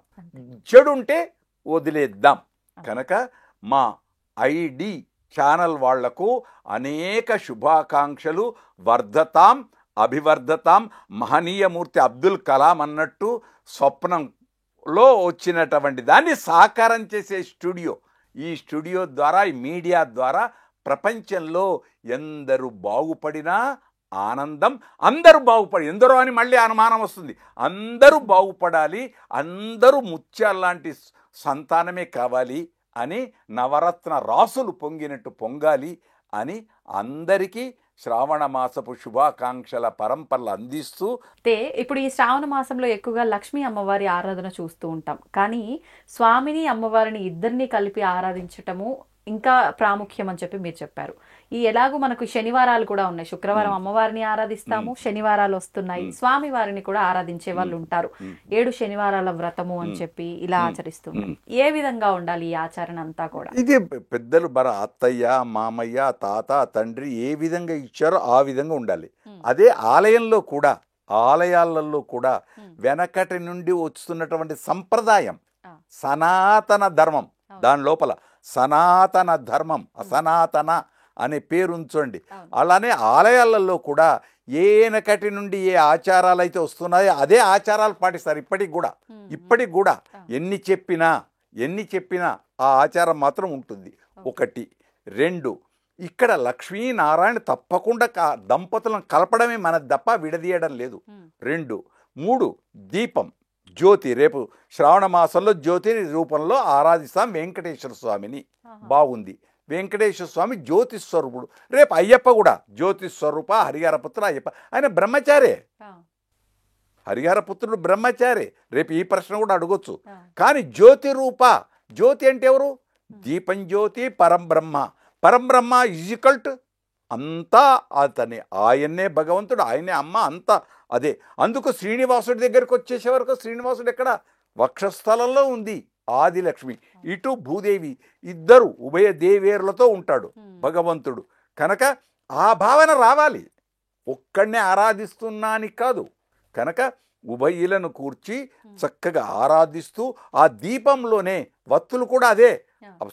చెడు ఉంటే వదిలేద్దాం. కనుక మా ఐడి ఛానల్ వాళ్లకు అనేక శుభాకాంక్షలు. వర్ధతాం అభివర్ధతాం. మహనీయమూర్తి అబ్దుల్ కలాం అన్నట్టు స్వప్నంలో వచ్చినటువంటి దాన్ని సాకారం చేసే స్టూడియో. ఈ స్టూడియో ద్వారా, ఈ మీడియా ద్వారా ప్రపంచంలో ఎందరు బాగుపడినా ఆనందం. అందరూ బాగుపడి, ఎందరో అని మళ్ళీ అనుమానం వస్తుంది. అందరూ బాగుపడాలి, అందరూ ముత్యాల్లాంటి సంతానమే కావాలి అని, నవరత్న రాసులు పొంగినట్టు పొంగాలి అని అందరికీ శ్రావణ మాసపు శుభాకాంక్షల పరంపరలు అందిస్తూ. ఇప్పుడు ఈ శ్రావణ మాసంలో ఎక్కువగా లక్ష్మీ అమ్మవారి ఆరాధన చూస్తూ ఉంటాం. కానీ స్వామిని అమ్మవారిని ఇద్దరిని కలిపి ఆరాధించటము ఇంకా ప్రాముఖ్యం అని చెప్పి మీరు చెప్పారు. ఈ ఎలాగూ మనకు శనివారాలు కూడా ఉన్నాయి. శుక్రవారం అమ్మవారిని ఆరాధిస్తాము, శనివారాలు వస్తున్నాయి, స్వామి వారిని కూడా ఆరాధించే వాళ్ళు ఉంటారు. 7 శనివారాల వ్రతము అని చెప్పి ఇలా ఆచరిస్తున్నారు. ఏ విధంగా ఉండాలి ఈ ఆచరణ అంతా కూడా? ఇది పెద్దలు అత్తయ్య, మామయ్య, తాత, తండ్రి ఏ విధంగా ఇచ్చారో ఆ విధంగా ఉండాలి. అదే ఆలయాలలో కూడా వెనకటి నుండి వస్తున్నటువంటి సంప్రదాయం, సనాతన ధర్మం. దాని లోపల సనాతన ధర్మం, అసనాతన అనే పేరు ఉంచండి. అలానే ఆలయాలలో కూడా ఏనకటి నుండి ఏ ఆచారాలు అయితే వస్తున్నాయో అదే ఆచారాలు పాటిస్తారు. ఇప్పటికి కూడా ఎన్ని చెప్పినా ఆ ఆచారం మాత్రం ఉంటుంది. 1. 2, ఇక్కడ లక్ష్మీనారాయణ తప్పకుండా దంపతులను కలపడమే మనది తప్ప విడదీయడం లేదు. 2. 3, దీపం, జ్యోతి. రేపు శ్రావణ మాసంలో జ్యోతి రూపంలో ఆరాధిస్తాం వెంకటేశ్వర స్వామిని. బాగుంది. వెంకటేశ్వర స్వామి జ్యోతి స్వరూపుడు. రేపు అయ్యప్ప కూడా జ్యోతి స్వరూప హరిహరపుత్ర అయ్యప్ప. ఆయన బ్రహ్మచారే, హరిహరపుత్రుడు బ్రహ్మచారే. రేపు ఈ ప్రశ్న కూడా అడగొచ్చు. కానీ జ్యోతి రూప, జ్యోతి అంటే ఎవరు? దీపం జ్యోతి పరంబ్రహ్మ ఈజికల్ట్ అంతా అతనే. ఆయన్నే భగవంతుడు, ఆయనే అమ్మ, అంతా అదే. అందుకు శ్రీనివాసుడి దగ్గరికి వచ్చేసే వరకు శ్రీనివాసుడు ఎక్కడ? వక్షస్థలంలో ఉంది ఆదిలక్ష్మి, ఇటు భూదేవి, ఇద్దరు ఉభయ దేవేరులతో ఉంటాడు భగవంతుడు. కనుక ఆ భావన రావాలి. ఒక్కడనే ఆరాధిస్తున్నాని కాదు. కనుక ఉభయులను కూర్చి చక్కగా ఆరాధిస్తూ ఆ దీపంలోనే వత్తులు కూడా అదే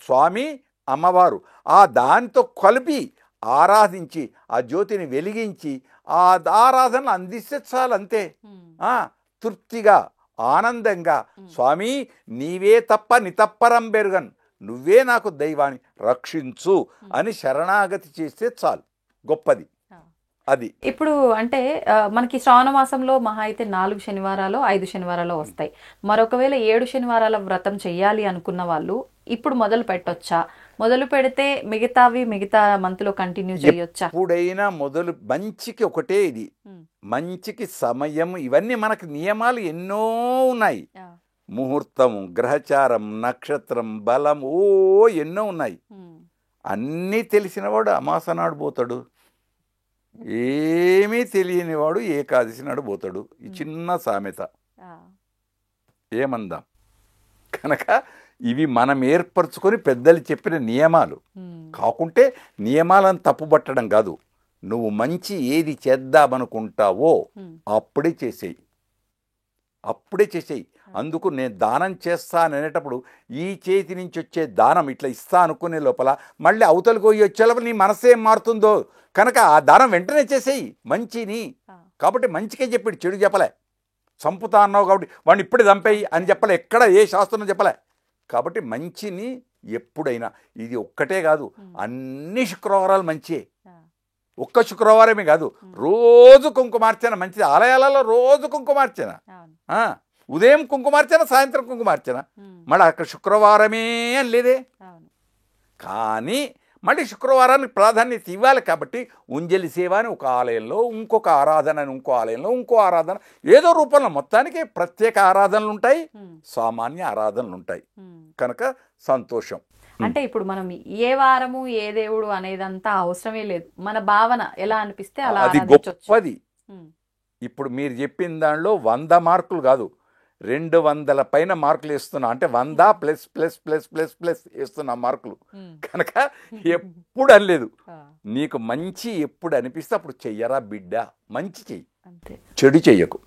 స్వామి అమ్మవారు. ఆ దానితో కలిపి ఆరాధించి ఆ జ్యోతిని వెలిగించి ఆ ఆరాధనలు అందిస్తే చాలంతే. తృప్తిగా ఆనందంగా స్వామి నీవే తప్ప నితప్పరం బెరుగన్, నువ్వే నాకు దైవాన్ని రక్షించు అని శరణాగతి చేస్తే చాలు. గొప్పది అది. ఇప్పుడు అంటే మనకి శ్రావణ మాసంలో మహా అయితే 4 శనివారాలు 5 శనివారాలు వస్తాయి. మరొకవేళ 7 శనివారాల వ్రతం చెయ్యాలి అనుకున్న వాళ్ళు ఇప్పుడు మొదలు పెట్టొచ్చా? మొదలు పెడితే మిగతా మంత్లో కంటిన్యూ చేయొచ్చా? ఎప్పుడైనా మొదలు మంచికి ఒకటే ఇది, మంచికి సమయం, ఇవన్నీ మనకు నియమాలు ఎన్నో ఉన్నాయి. ముహూర్తం, గ్రహచారం, నక్షత్రం, బలం, ఎన్నో ఉన్నాయి. అన్నీ తెలిసినవాడు అమాస నాడు పోతాడు, ఏమీ తెలియనివాడు ఏకాదశి నాడు పోతాడు. ఈ చిన్న సామెత ఏమందాం. కనుక ఇవి మనం ఏర్పరచుకొని పెద్దలు చెప్పిన నియమాలు కాకుంటే నియమాలను తప్పుపట్టడం కాదు. నువ్వు మంచి ఏది చేద్దామనుకుంటావో అప్పుడే చేసేయి. అప్పుడే చేసేయి. అందుకు నేను దానం చేస్తాననేటప్పుడు ఈ చేతి నుంచి వచ్చే దానం ఇట్లా ఇస్తా అనుకునే లోపల మళ్ళీ అవతలకు పోయి వచ్చే లోపల నీ మనసు ఏం మారుతుందో కనుక ఆ దానం వెంటనే చేసేయి మంచిని. కాబట్టి మంచికే చెప్పాడు, చెడు చెప్పలే. చంపుతా అన్నావు కాబట్టి వాడిని ఇప్పుడే చంపేయి అని చెప్పలే, ఎక్కడ ఏ శాస్త్రం చెప్పలే. కాబట్టి మంచిని ఎప్పుడైనా, ఇది ఒక్కటే కాదు, అన్ని శుక్రవారాలు మంచియే. ఒక్క శుక్రవారమే కాదు, రోజు కుంకుమార్చన మంచిది. ఆలయాలలో రోజు కుంకుమార్చన, ఉదయం కుంకుమార్చన, సాయంత్రం కుంకుమార్చన. మళ్ళీ అక్కడ శుక్రవారమే అని లేదే. కానీ మళ్ళీ శుక్రవారానికి ప్రాధాన్యత ఇవ్వాలి. కాబట్టి ఉంజలి సేవ అని ఒక ఆలయంలో, ఇంకొక ఆరాధన అని ఇంకో ఆలయంలో, ఇంకో ఆరాధన, ఏదో రూపంలో మొత్తానికి ప్రత్యేక ఆరాధనలు ఉంటాయి, సామాన్య ఆరాధనలు ఉంటాయి. కనుక సంతోషం. అంటే ఇప్పుడు మనం ఏ వారము ఏ దేవుడు అనేదంతా అవసరమే లేదు, మన భావన ఎలా అనిపిస్తే అలా అది గొప్పది. ఇప్పుడు మీరు చెప్పిన దానిలో 100 మార్కులు కాదు, 200 పైన మార్కులు వేస్తున్నా. అంటే 100 plus plus plus plus plus వేస్తున్నా మార్కులు. కనుక ఎప్పుడు అనలేదు, నీకు మంచి ఎప్పుడు అనిపిస్తే అప్పుడు చెయ్యరా బిడ్డ, మంచి చెయ్యి, చెడు చెయ్యకు,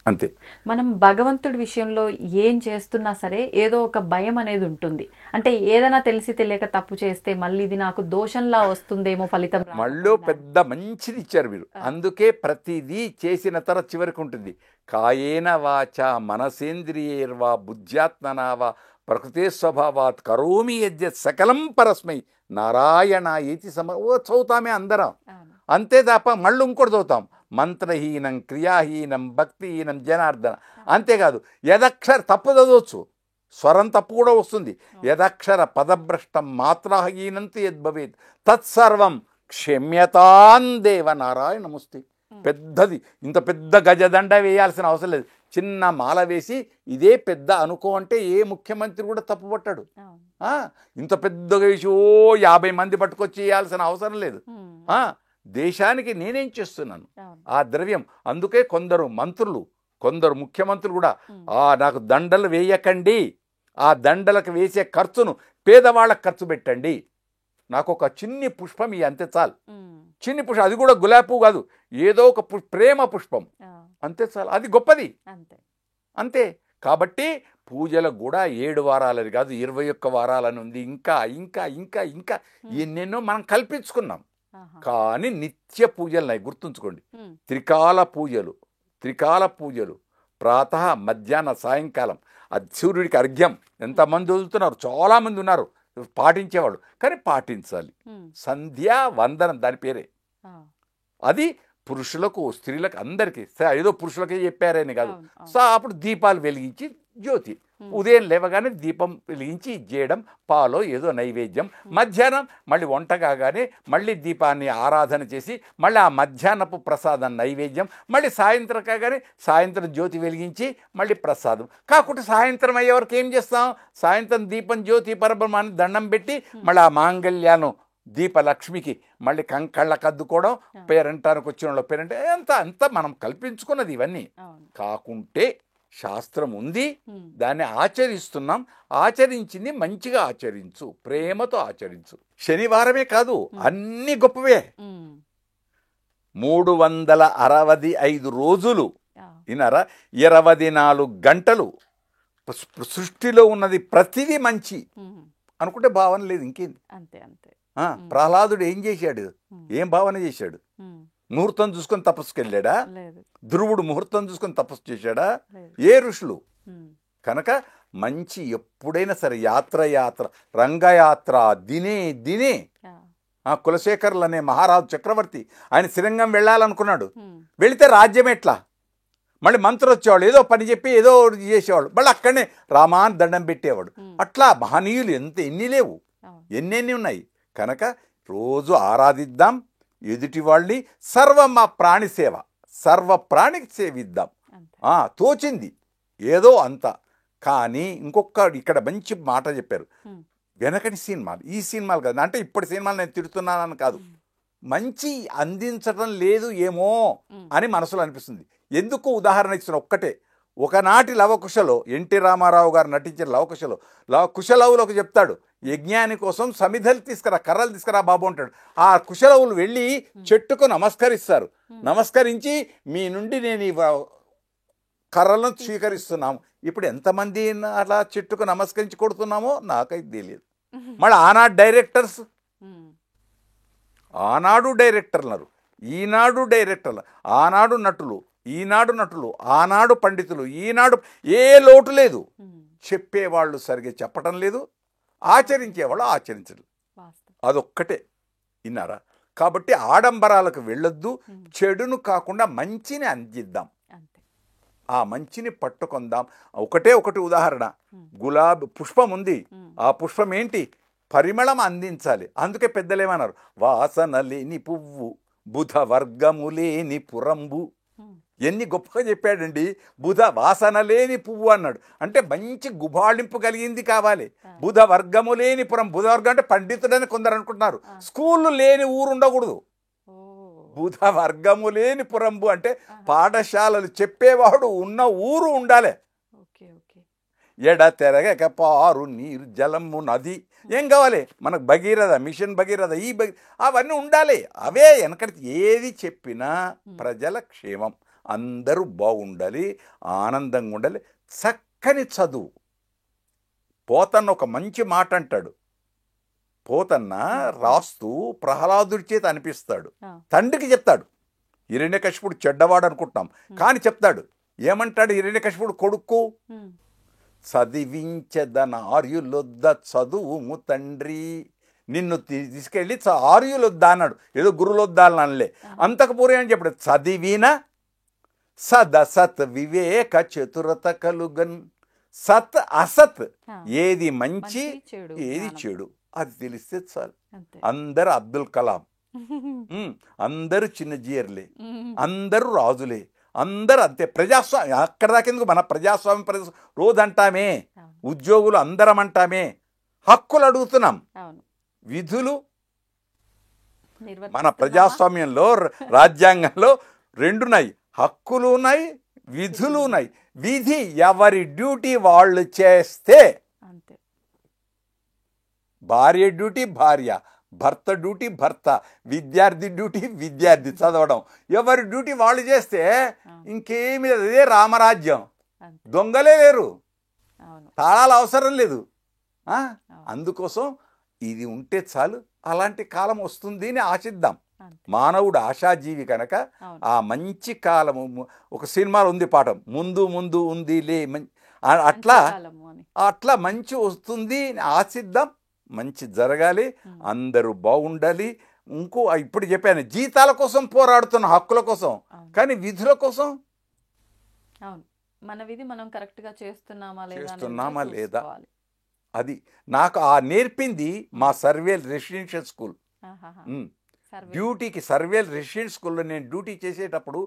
అంతే. మనం భగవంతుడి విషయంలో ఏం చేస్తున్నా సరే ఏదో ఒక భయం అనేది ఉంటుంది. అంటే ఏదైనా తెలిసి తెలియక తప్పు చేస్తే మళ్ళీ ఇది నాకు దోషంలా వస్తుందేమో ఫలితం. మళ్ళీ పెద్ద మంచిది ఇచ్చారు మీరు. అందుకే ప్రతిదీ చేసిన తర్వాత చివరికి ఉంటుంది, కాయేన వాచ మనసేంద్రియైర్వా బుద్ధ్యాత్మనావా ప్రకృతే స్వభావాత్ కరోమి యజ్జత్ సకలం పరస్మై నారాయణ ఏతి చదువుతామే అందరం. అంతే తప్ప మళ్ళీ ఇంకోటి చదువుతాం, మంత్రహీనం క్రియాహీనం భక్తిహీనం జనార్దన. అంతేకాదు యదక్షర తప్పు చదవచ్చు, స్వరం తప్పు కూడా వస్తుంది. యదక్షర పదభ్రష్టం మాత్రాహీనంతు యద్భవేత్ తత్సర్వం క్షమ్యతాం దేవ నారాయణముస్తి. పెద్దది, ఇంత పెద్ద గజదండ వేయాల్సిన అవసరం లేదు, చిన్న మాల వేసి ఇదే పెద్ద అనుకో అంటే ఏ ముఖ్యమంత్రి కూడా తప్పు పట్టాడు. ఇంత పెద్దగా వేసి 50 మంది పట్టుకొచ్చి వేయాల్సిన అవసరం లేదు. దేశానికి నేనేం చేస్తున్నాను ఆ ద్రవ్యం. అందుకే కొందరు మంత్రులు, కొందరు ముఖ్యమంత్రులు కూడా నాకు దండలు వేయకండి, ఆ దండలకు వేసే ఖర్చును పేదవాళ్ళకు ఖర్చు పెట్టండి, నాకు ఒక చిన్ని పుష్పం ఈ అంతే చాలు. చిన్ని పుష్పం, అది కూడా గులాబీ పువ్వు కాదు, ఏదో ఒక ప్రేమ పుష్పం, అంతే చాలు, అది గొప్పది, అంతే. కాబట్టి పూజలకు కూడా 7 వారాలని కాదు 21 వారాలని ఉంది. ఇంకా ఇంకా ఇంకా ఇంకా ఎన్నెన్నో మనం కల్పించుకున్నాం. కానీ నిత్య పూజలు గుర్తుంచుకోండి, త్రికాల పూజలు ప్రాతः మధ్యాహ్న సాయంకాలం. అది సూర్యుడికి అర్ఘ్యం. ఎంతమంది వదులుతున్నారు, చాలామంది ఉన్నారు పాటించేవాళ్ళు, కానీ పాటించాలి. సంధ్యా వందనం దాని పేరే. అది పురుషులకు స్త్రీలకు అందరికీ, ఏదో పురుషులకే చెప్పారని కాదు. సో అప్పుడు దీపాలు వెలిగించి జ్యోతి, ఉదయం లేవగానే దీపం వెలిగించి చేయడం, పాలో ఏదో నైవేద్యం. మధ్యాహ్నం మళ్ళీ వంట కాగానే మళ్ళీ దీపాన్ని ఆరాధన చేసి మళ్ళీ ఆ మధ్యాహ్నపు ప్రసాదం నైవేద్యం. మళ్ళీ సాయంత్రం కాగానే సాయంత్రం జ్యోతి వెలిగించి మళ్ళీ ప్రసాదం. కాకుంటే సాయంత్రం అయ్యే వరకు ఏం చేస్తాం, సాయంత్రం దీపం జ్యోతి పరబ్రహ్మాన్ని దండం పెట్టి మళ్ళీ ఆ మాంగళ్యాను దీపలక్ష్మికి మళ్ళీ కళ్ళకు అద్దుకోవడం, పేరంటానికి వచ్చిన వాళ్ళ పేరంటే అంతా మనం కల్పించుకున్నది ఇవన్నీ. కాకుంటే శాస్త్రం ఉంది, దాన్ని ఆచరిస్తున్నాం. ఆచరించింది మంచిగా ఆచరించు, ప్రేమతో ఆచరించు. శనివారమే కాదు, అన్ని గొప్పవే. 365 రోజులు విన్నారా, 24 గంటలు సృష్టిలో ఉన్నది ప్రతిదీ మంచి అనుకుంటే భావన లేదు, ఇంకేంది. ప్రహ్లాదుడు ఏం చేశాడు, ఏం భావన చేశాడు? ముహూర్తం చూసుకొని తపస్సుకెళ్ళాడా? ధ్రువుడు ముహూర్తం చూసుకొని తపస్సు చేశాడా? ఏ ఋషులు? కనుక మంచి ఎప్పుడైనా సరే యాత్ర రంగయాత్ర దినే కులశేఖరులు అనే మహారాజు చక్రవర్తి ఆయన శ్రీరంగం వెళ్ళాలనుకున్నాడు. వెళితే రాజ్యం ఎట్లా, మళ్ళీ మంత్రులు వచ్చేవాళ్ళు, ఏదో పని చెప్పి ఏదో చేసేవాళ్ళు, మళ్ళీ అక్కడనే రామాన్ దండం పెట్టేవాడు. అట్లా మహనీయులు ఎన్ని లేవు, ఎన్నెన్ని ఉన్నాయి. కనుక రోజు ఆరాధిద్దాం ఎదుటి వాళ్ళని. సర్వమా ప్రాణి సేవ, సర్వ ప్రాణికి సేవిద్దాం. తోచింది ఏదో అంత. కానీ ఇంకొక ఇక్కడ మంచి మాట చెప్పారు, వెనకటి సినిమాలు ఈ సినిమాలు కాదు, అంటే ఇప్పటి సినిమాలు నేను తిడుతున్నానని కాదు, మంచి అందించడం లేదు ఏమో అని మనసులో అనిపిస్తుంది. ఎందుకు ఉదాహరణ ఇస్తున్న ఒక్కటే, ఒకనాటి లవకుశలో ఎన్టీ రామారావు గారు నటించిన లవకుశలో కుశలవులకు చెప్తాడు, యజ్ఞాని కోసం సమిధలు తీసుకురా, కర్రలు తీసుకురా బాబు అంటాడు. ఆ కుశలవులు వెళ్ళి చెట్టుకు నమస్కరిస్తారు. నమస్కరించి మీ నుండి నేను కర్రలను స్వీకరిస్తున్నాము. ఇప్పుడు ఎంతమంది అలా చెట్టుకు నమస్కరించి కొడుతున్నామో నాకైతే తెలియదు. మళ్ళీ ఆనాడు డైరెక్టర్స్, ఆనాడు డైరెక్టర్లు, ఈనాడు డైరెక్టర్లు, ఆనాడు నటులు, ఈనాడు నటులు, ఆనాడు పండితులు, ఈనాడు ఏ లోటు లేదు. చెప్పేవాళ్ళు సరిగ్గా చెప్పటం లేదు, ఆచరించేవాళ్ళు ఆచరించరు. అదొక్కటే విన్నారా? కాబట్టి ఆడంబరాలకు వెళ్ళొద్దు, చెడును కాకుండా మంచిని అందిద్దాం, ఆ మంచిని పట్టుకుందాం. ఒకటి ఉదాహరణ, గులాబీ పుష్పం ఉంది, ఆ పుష్పం ఏంటి? పరిమళం అందించాలి. అందుకే పెద్దలేమన్నారు, వాసన లేని పువ్వు బుధ వర్గము లేని పురంబు. ఎన్ని గొప్పగా చెప్పాడండి. బుధ వాసన లేని పువ్వు అన్నాడు, అంటే మంచి గుబాళింపు కలిగింది కావాలి. బుధ వర్గము లేని పురం, బుధ వర్గం అంటే పండితుడని కొందరు అనుకుంటున్నారు. స్కూళ్ళు లేని ఊరు ఉండకూడదు. బుధ వర్గము లేని పురంబు అంటే పాఠశాలలు చెప్పేవాడు ఉన్న ఊరు ఉండాలి. ఎడ తెరగక పారు నీరు జలము నది, ఏం కావాలి మనకు? భగీరథ, మిషన్ భగీరథ, ఈ అవన్నీ ఉండాలి. అవే వెనకటి ఏది చెప్పినా ప్రజల క్షేమం, అందరూ బాగుండాలి, ఆనందంగా ఉండాలి. చక్కని చదువు. పోతన్న ఒక మంచి మాట అంటాడు. పోతన్న రాస్తూ ప్రహ్లాదుడి చేత అనిపిస్తాడు, తండ్రికి చెప్తాడు. హిరణ్యకశిపుడు చెడ్డవాడు అనుకుంటున్నాం, కానీ చెప్తాడు. ఏమంటాడు హిరణ్యకశిపుడు కొడుకు? చదివించదన ఆర్యులొద్ద చదువుము తండ్రి, నిన్ను తీసుకెళ్ళి ఆర్యులొద్దా అన్నాడు. ఏదో గురులొద్దా అని అనలే. అంతకు పూర్వం అని చెప్పాడు, చదివిన సదసత్ వివేక చతురత కలుగన్. సత్ అసత్, ఏది మంచి ఏది చెడు అది తెలిస్తే చాలు. అందరు అబ్దుల్ కలాం, అందరూ చిన్నజీయర్లే, అందరూ రాజులే, అందరూ అంతే. ప్రజాస్వామ్యం అక్కడ దాకెందుకు, మన ప్రజాస్వామ్యం రోజు అంటామే, ఉద్యోగులు అందరం అంటామే, హక్కులు అడుగుతున్నాం. విధులు మన ప్రజాస్వామ్యంలో రాజ్యాంగంలో రెండున్నాయి, హక్కులు ఉన్నాయి, విధులు ఉన్నాయి. విధి ఎవరి డ్యూటీ వాళ్ళు చేస్తే, భార్య డ్యూటీ భార్య, భర్త డ్యూటీ భర్త, విద్యార్థి డ్యూటీ విద్యార్థి చదవడం, ఎవరి డ్యూటీ వాళ్ళు చేస్తే ఇంకేమి. అదే రామరాజ్యం. దొంగలే లేరు, తాళాలు అవసరం లేదు. అందుకోసం ఇది ఉంటే చాలు, అలాంటి కాలం వస్తుంది అని ఆశిద్దాం. మానవుడు ఆశాజీవి కనుక ఆ మంచి కాలము, ఒక సినిమాలో ఉంది పాఠం, ముందు ముందు ఉంది లే, అట్లా మంచి వస్తుంది అని ఆశిద్దాం. మంచి జరగాలి, అందరూ బాగుండాలి. ఇంకో ఇప్పుడు చెప్పాను, జీతాల కోసం పోరాడుతున్న హక్కుల కోసం, కానీ విధుల కోసం మన విధి మనం కరెక్ట్ గా చేస్తున్నామా లేదా అది నాకు ఆ నేర్పింది మా సర్వేల్ రెసిడెన్షియల్ స్కూల్. డ్యూటీకి సర్వేల్ రెసిడెన్షియల్ స్కూల్లో నేను డ్యూటీ చేసేటప్పుడు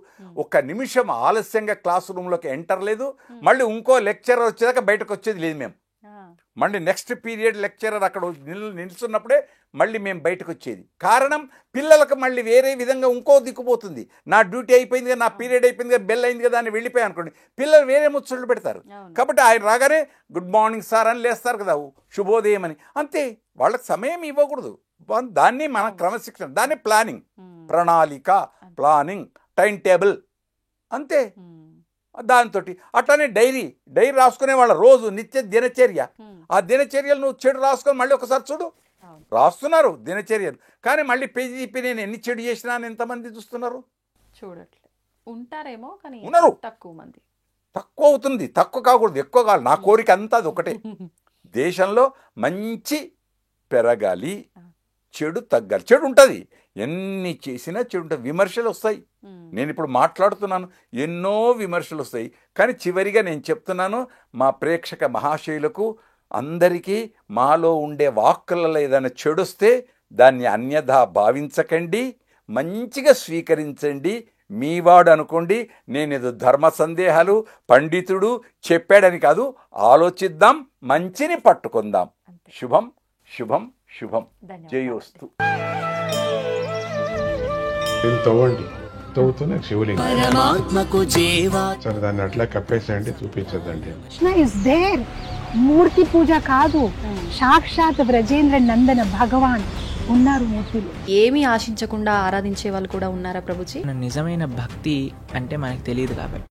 ఒక్క నిమిషం ఆలస్యంగా క్లాస్ రూమ్లోకి ఎంటర్ లేదు. మళ్ళీ ఇంకో లెక్చరర్ వచ్చేదాకా బయటకు వచ్చేది లేదు. మేము మళ్ళీ నెక్స్ట్ పీరియడ్ లెక్చరర్ అక్కడ నిల్చున్నప్పుడే మళ్ళీ మేము బయటకు వచ్చేది. కారణం, పిల్లలకు మళ్ళీ వేరే విధంగా ఇంకో దిక్కుపోతుంది. నా డ్యూటీ అయిపోయింది కదా, నా పీరియడ్ అయిపోయింది కదా, బెల్ అయింది కదా అని వెళ్ళిపోయాయి అనుకోండి, పిల్లలు వేరే ముచ్చట్లు పెడతారు. కాబట్టి ఆయన రాగానే గుడ్ మార్నింగ్ సార్ అని లేస్తారు కదా, శుభోదయం అని, అంతే. వాళ్ళకి సమయం ఇవ్వకూడదు. దాన్ని మన క్రమశిక్షణ, దాన్ని ప్లానింగ్, ప్రణాళిక, ప్లానింగ్, టైం టేబుల్, అంతే. దాంతో అట్లానే డైరీ రాసుకునే వాళ్ళ రోజు నిత్య దినచర్య. ఆ దినచర్యలు నువ్వు చెడు రాసుకొని మళ్ళీ ఒకసారి చూడు, రాస్తున్నారు దినచర్యలు, కానీ మళ్ళీ పేజీ నేను ఎన్ని చెడు చేసినా అని ఎంతమంది చూస్తున్నారు? చూడట్లే ఉంటారేమో, కానీ ఉన్నారు. తక్కువ మంది. తక్కువ అవుతుంది, తక్కువ కాకూడదు, ఎక్కువ కావాలి. నా కోరిక అంతా అది ఒకటే, దేశంలో మంచి పెరగాలి, చెడు తగ్గాలి. చెడు ఉంటుంది, ఎన్ని చేసినా చెడు ఉంటుంది. విమర్శలు వస్తాయి. నేను ఇప్పుడు మాట్లాడుతున్నాను, ఎన్నో విమర్శలు వస్తాయి. కానీ చివరిగా నేను చెప్తున్నాను, మా ప్రేక్షక మహాశయులకు అందరికీ మాలో ఉండే వాక్కులలో ఏదైనా చెడొస్తే దాన్ని అన్యథా భావించకండి, మంచిగా స్వీకరించండి. మీవాడు అనుకోండి. నేనేదో ధర్మ సందేహాలు పండితుడు చెప్పాడని కాదు, ఆలోచిద్దాం, మంచిని పట్టుకుందాం. శుభం శుభం శుభం. జయోస్తు. తవ్వండి, తవ్వుతూనే శివలింగం సరే, దాన్ని అట్లా కప్పేసేయండి, చూపించదండి. మూర్తి పూజ కాదు, సాక్షాత్ బ్రజేంద్ర నందన భగవాన్ ఉన్నారు మూర్తిలో. ఏమీ ఆశించకుండా ఆరాధించే వాళ్ళు కూడా ఉన్నారా ప్రభుజీ? నిజమైన భక్తి అంటే మనకు తెలియదు కాబట్టి